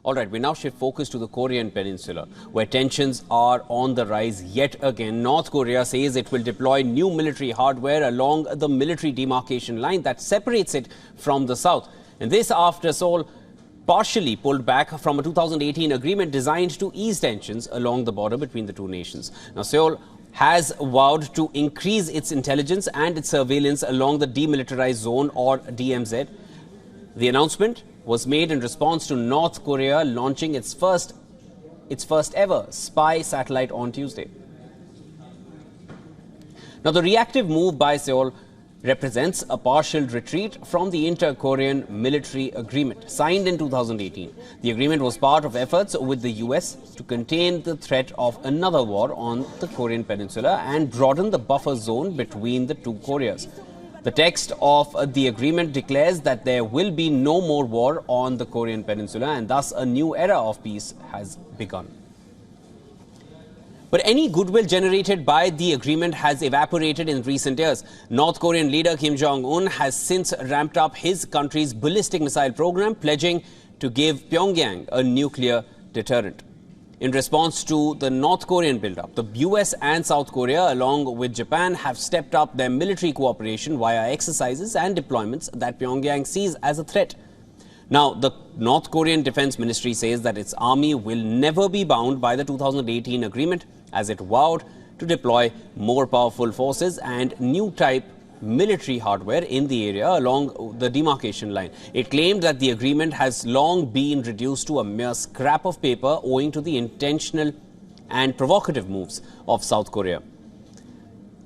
All right, we now shift focus to the Korean Peninsula, where tensions are on the rise yet again. North Korea says it will deploy new military hardware along the military demarcation line that separates it from the south. And this after Seoul partially pulled back from a 2018 agreement designed to ease tensions along the border between the two nations. Now, Seoul has vowed to increase its intelligence and its surveillance along the demilitarized zone, or DMZ. The announcement was made in response to North Korea launching its first ever spy satellite on Tuesday. Now, the reactive move by Seoul represents a partial retreat from the inter-Korean military agreement signed in 2018. The agreement was part of efforts with the US to contain the threat of another war on the Korean Peninsula and broaden the buffer zone between the two Koreas. The text of the agreement declares that there will be no more war on the Korean Peninsula, and thus a new era of peace has begun. But any goodwill generated by the agreement has evaporated in recent years. North Korean leader Kim Jong-un has since ramped up his country's ballistic missile program, pledging to give Pyongyang a nuclear deterrent. In response to the North Korean build-up, the US and South Korea, along with Japan, have stepped up their military cooperation via exercises and deployments that Pyongyang sees as a threat. Now, the North Korean Defense Ministry says that its army will never be bound by the 2018 agreement, as it vowed to deploy more powerful forces and new type military hardware in the area along the demarcation line. It claimed that the agreement has long been reduced to a mere scrap of paper owing to the intentional and provocative moves of South Korea.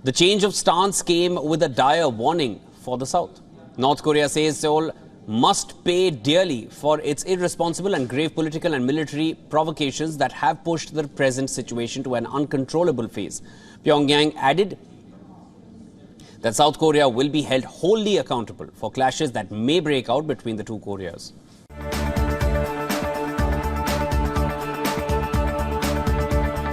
The change of stance came with a dire warning for the South. North Korea says Seoul must pay dearly for its irresponsible and grave political and military provocations that have pushed the present situation to an uncontrollable phase. Pyongyang added that South Korea will be held wholly accountable for clashes that may break out between the two Koreas.